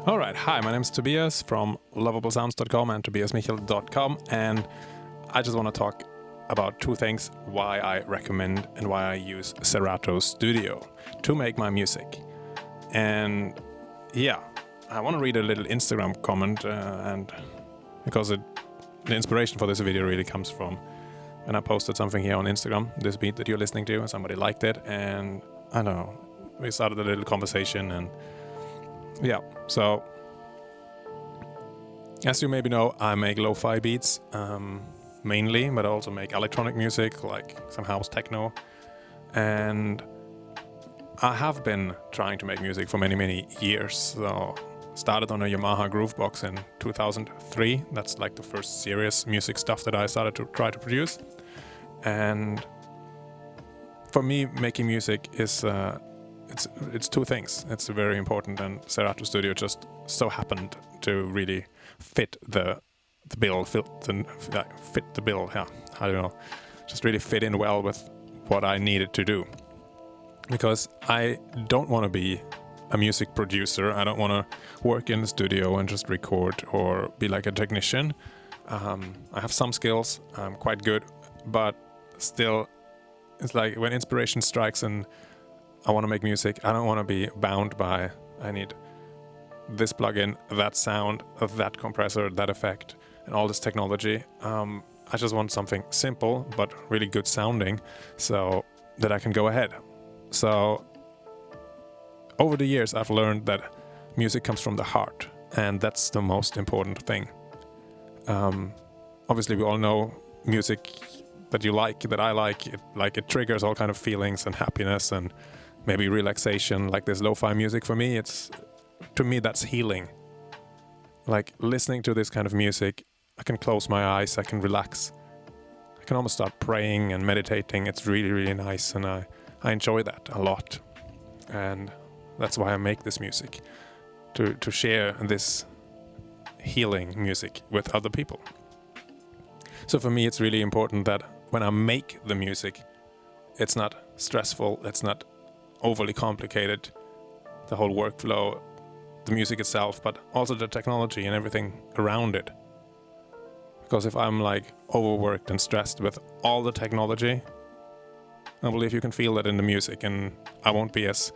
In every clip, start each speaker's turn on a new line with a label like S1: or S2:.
S1: Alright, hi, my name is Tobias from lovablesounds.com and tobiasmichel.com, and I just want to talk about two things: why I recommend and why I use SeratoStudio to make my music. And yeah, I want to read a little Instagram comment, and because the inspiration for this video really comes from when I posted something here on Instagram, this beat that you're listening to, and somebody liked it, and I don't know, we started a little conversation, and yeah, so as you maybe know, I make lo-fi beats mainly, but I also make electronic music like some house techno, and I have been trying to make music for many years. So started on a Yamaha Groovebox in 2003. That's like the first serious music stuff that I started to try to produce. And for me, making music is it's two things. It's very important, and SeratoStudio just so happened to really fit the bill. Fit the bill. Yeah, I don't know. Just really fit in well with what I needed to do. Because I don't want to be a music producer. I don't want to work in the studio and just record or be like a technician. I have some skills. I'm quite good, but still, it's like when inspiration strikes and I want to make music, I don't want to be bound by, I need this plugin, that sound, that compressor, that effect, and all this technology. I just want something simple but really good sounding so that I can go ahead. So over the years, I've learned that music comes from the heart, and that's the most important thing. Obviously, we all know music that you like, that I like. It triggers all kind of feelings and happiness and maybe relaxation. Like this lo-fi music for me, to me that's healing. Like listening to this kind of music, I can close my eyes, I can relax. I can almost start praying and meditating. It's really nice, and I enjoy that a lot. And that's why I make this music, to share this healing music with other people. So for me, it's really important that when I make the music, it's not stressful, it's not overly complicated, the whole workflow, the music itself, but also the technology and everything around it. Because if I'm like overworked and stressed with all the technology, I believe you can feel that in the music, and I won't be as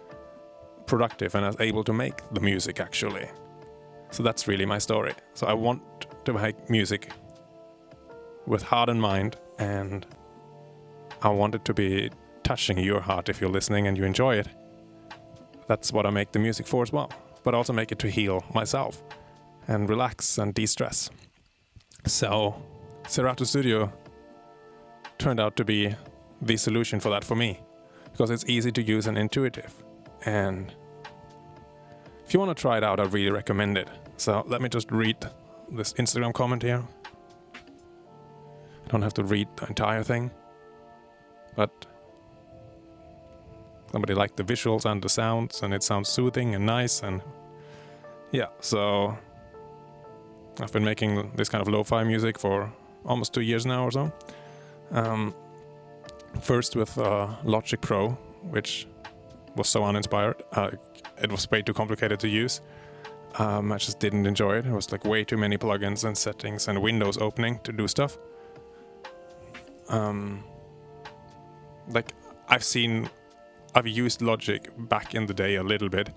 S1: productive and as able to make the music actually. So that's really my story. So I want to make music with heart and mind, and I want it to be touching your heart if you're listening and you enjoy it. That's what I make the music for as well, but also make it to heal myself and relax and de-stress. So SeratoStudio turned out to be the solution for that for me, because it's easy to use and intuitive. And if you want to try it out, I really recommend it. So let me just read this Instagram comment here. I don't have to read the entire thing, but somebody liked the visuals and the sounds, and it sounds soothing and nice. And yeah, so I've been making this kind of lo-fi music for almost 2 years now or so. First with Logic Pro, which was so uninspired. It was way too complicated to use. I just didn't enjoy it. It was like way too many plugins and settings and windows opening to do stuff. Like I've used Logic back in the day a little bit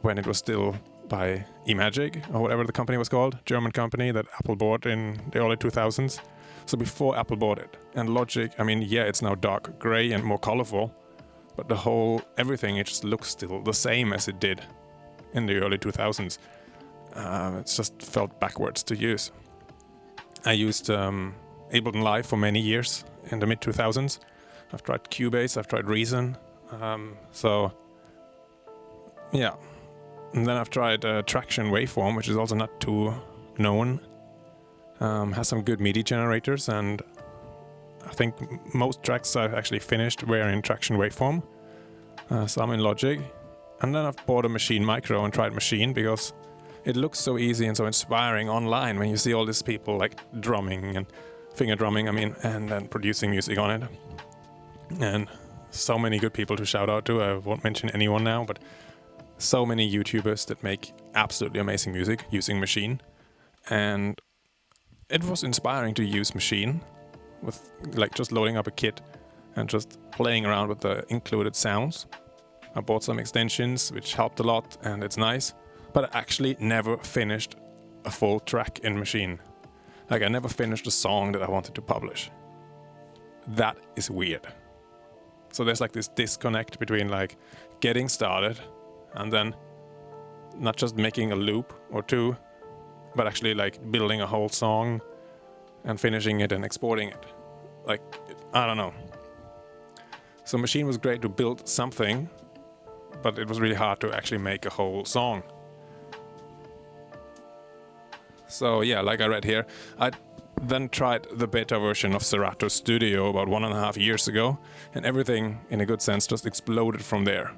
S1: when it was still by Imagic or whatever the company was called, German company that Apple bought in the early 2000s. So before Apple bought it. And Logic, I mean, yeah, it's now dark gray and more colorful, but everything, it just looks still the same as it did in the early 2000s. It just felt backwards to use. I used Ableton Live for many years in the mid 2000s. I've tried Cubase, I've tried Reason. So yeah. And then I've tried Traction Waveform, which is also not too known. Has some good MIDI generators, and I think most tracks I've actually finished were in Traction Waveform. Some in Logic. And then I've bought a Machine Micro and tried Machine, because it looks so easy and so inspiring online when you see all these people like drumming and finger drumming, and then producing music on it. And so many good people to shout out to. I won't mention anyone now, but so many YouTubers that make absolutely amazing music using Machine, and it was inspiring to use Machine with like just loading up a kit and just playing around with the included sounds. I bought some extensions which helped a lot, and it's nice, but I actually never finished a full track in Machine. Like, I never finished a song that I wanted to publish. That is weird. So there's like this disconnect between like getting started and then not just making a loop or two, but actually like building a whole song and finishing it and exporting it. Like, I don't know. So Machine was great to build something, but it was really hard to actually make a whole song. So yeah, like I read here, I then tried the beta version of SeratoStudio about 1.5 years ago, and everything, in a good sense, just exploded from there.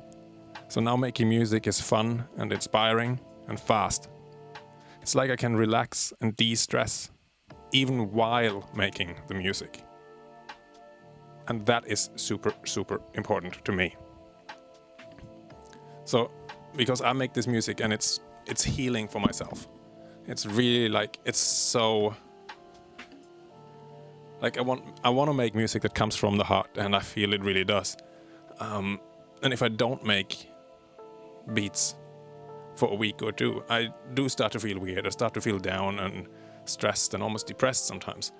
S1: So now making music is fun and inspiring and fast. It's like I can relax and de-stress, even while making the music. And that is super, super important to me. So, because I make this music and it's healing for myself. It's really like, it's so... Like, I want to make music that comes from the heart, and I feel it really does. And if I don't make beats for a week or two, I do start to feel weird. I start to feel down and stressed and almost depressed sometimes.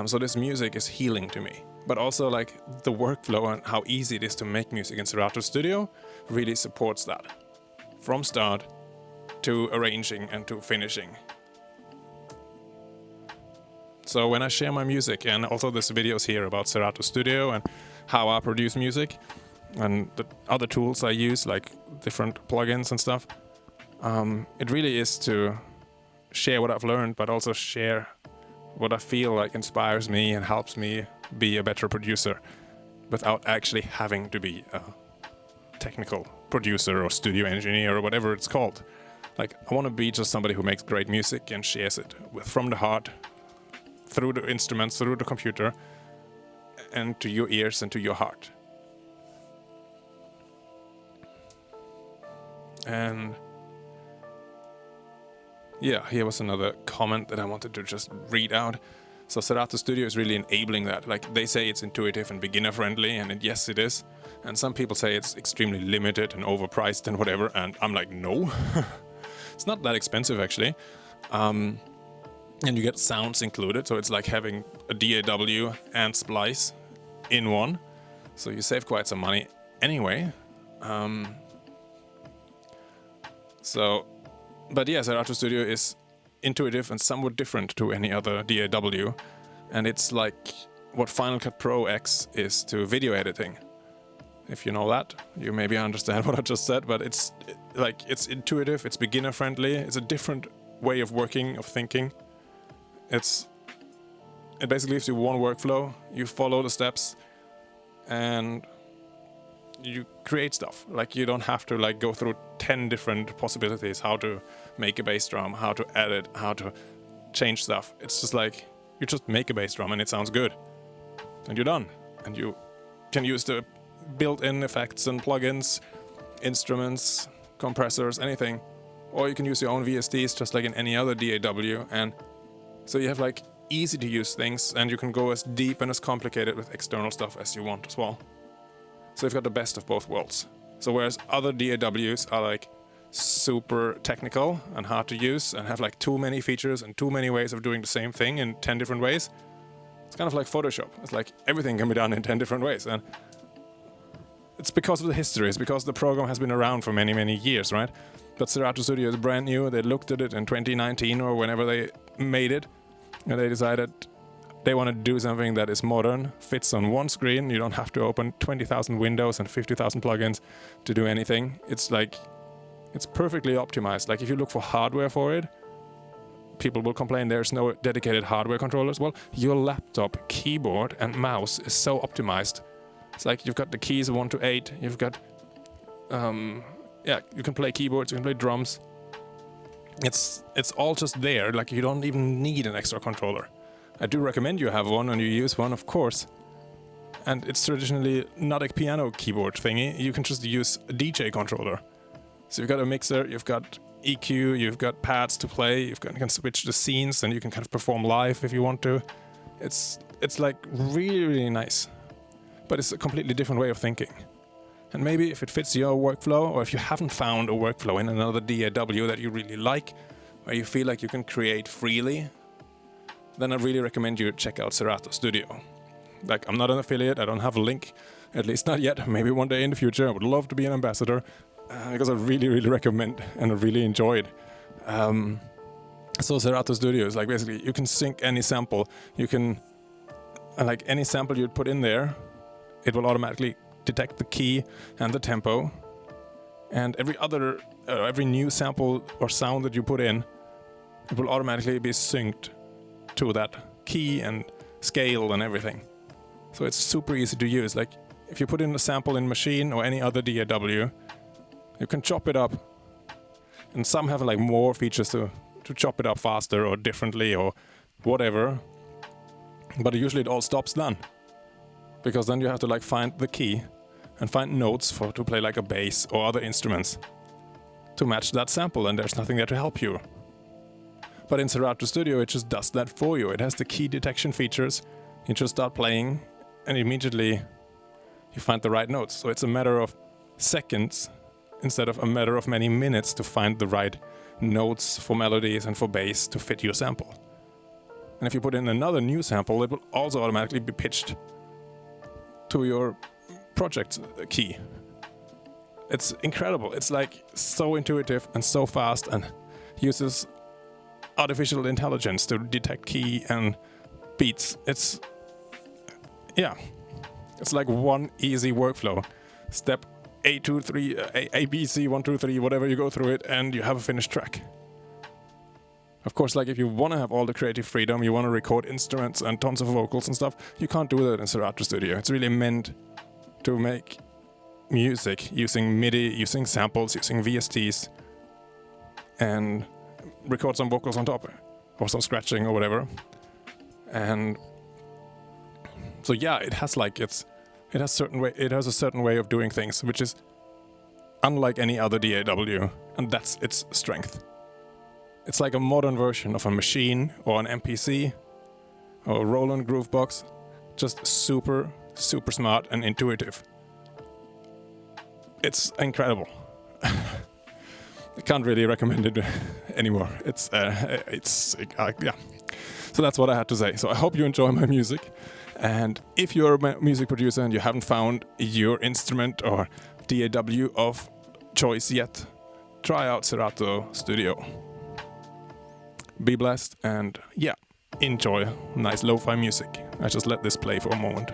S1: So this music is healing to me. But also like the workflow and how easy it is to make music in SeratoStudio really supports that. From start to arranging and to finishing. So when I share my music, and also there's videos here about SeratoStudio and how I produce music and the other tools I use, like different plugins and stuff, it really is to share what I've learned, but also share what I feel like inspires me and helps me be a better producer without actually having to be a technical producer or studio engineer or whatever it's called. Like, I want to be just somebody who makes great music and shares it from the heart, through the instruments, through the computer, and to your ears and to your heart. And yeah, here was another comment that I wanted to just read out. So SeratoStudio is really enabling that. Like, they say it's intuitive and beginner friendly, and yes, it is. And some people say it's extremely limited and overpriced and whatever, and I'm like, no. It's not that expensive actually. And you get sounds included, so it's like having a DAW and splice in one. So you save quite some money anyway. But yeah, SeratoStudio is intuitive and somewhat different to any other DAW. And it's like what Final Cut Pro X is to video editing. If you know that, you maybe understand what I just said, but it's intuitive, it's beginner friendly, it's a different way of working, of thinking. It basically gives you one workflow, you follow the steps, and you create stuff. Like, you don't have to like go through 10 different possibilities, how to make a bass drum, how to edit, how to change stuff. It's just like, you just make a bass drum and it sounds good. And you're done. And you can use the built-in effects and plugins, instruments, compressors, anything. Or you can use your own VSTs just like in any other DAW. And so you have like easy to use things, and you can go as deep and as complicated with external stuff as you want as well. So you've got the best of both worlds. So whereas other DAWs are like super technical and hard to use and have like too many features and too many ways of doing the same thing in 10 different ways, it's kind of like Photoshop. It's like everything can be done in 10 different ways. And it's because of the history. It's because the program has been around for many, many years, right? But SeratoStudio is brand new. They looked at it in 2019 or whenever they made it, and they decided they want to do something that is modern, fits on one screen. You don't have to open 20,000 windows and 50,000 plugins to do anything. It's like, it's perfectly optimized. Like, if you look for hardware for it, people will complain there's no dedicated hardware controllers. Well, your laptop keyboard and mouse is so optimized. It's like you've got the keys 1 to 8. You've got, you can play keyboards, you can play drums. It's all just there. Like, you don't even need an extra controller. I do recommend you have one and you use one, of course. And it's traditionally not a piano keyboard thingy. You can just use a DJ controller. So you've got a mixer, you've got EQ, you've got pads to play, you can switch the scenes, and you can kind of perform live if you want to. It's like really, really nice, but it's a completely different way of thinking. And maybe if it fits your workflow, or if you haven't found a workflow in another DAW that you really like, where you feel like you can create freely, then I really recommend you check out SeratoStudio. Like, I'm not an affiliate, I don't have a link, at least not yet. Maybe one day in the future I would love to be an ambassador, because I really, really recommend and I really enjoyed. So SeratoStudio is like, basically you can sync any sample. You can, like, any sample you'd put in there, it will automatically detect the key and the tempo, and every new sample or sound that you put in, it will automatically be synced to that key and scale and everything. So it's super easy to use. Like, if you put in a sample in Machine or any other DAW, you can chop it up, and some have like more features to chop it up faster or differently or whatever, but usually it all stops then, because then you have to like find the key and find notes to play like a bass or other instruments to match that sample, and there's nothing there to help you. But in SeratoStudio, it just does that for you. It has the key detection features. You just start playing, and immediately you find the right notes. So it's a matter of seconds instead of a matter of many minutes to find the right notes for melodies and for bass to fit your sample. And if you put in another new sample, it will also automatically be pitched to your project key. It's incredible. It's like so intuitive and so fast, and uses artificial intelligence to detect key and beats. It's like one easy workflow. Step A, 2, 3, A, B, C, 1, 2, 3, whatever, you go through it and you have a finished track. Of course, like, if you want to have all the creative freedom, you want to record instruments and tons of vocals and stuff, you can't do that in SeratoStudio. It's really meant to make music using MIDI, using samples, using VSTs, and record some vocals on top, or some scratching or whatever. And so yeah, it has a certain way of doing things, which is unlike any other DAW, and that's its strength. It's like a modern version of a Machine or an MPC or a Roland Groovebox, just super, super smart and intuitive. It's incredible. I can't really recommend it anymore. Yeah. So that's what I had to say. So I hope you enjoy my music. And if you're a music producer and you haven't found your instrument or DAW of choice yet, try out SeratoStudio. Be blessed, and yeah, enjoy nice lo-fi music. I just let this play for a moment.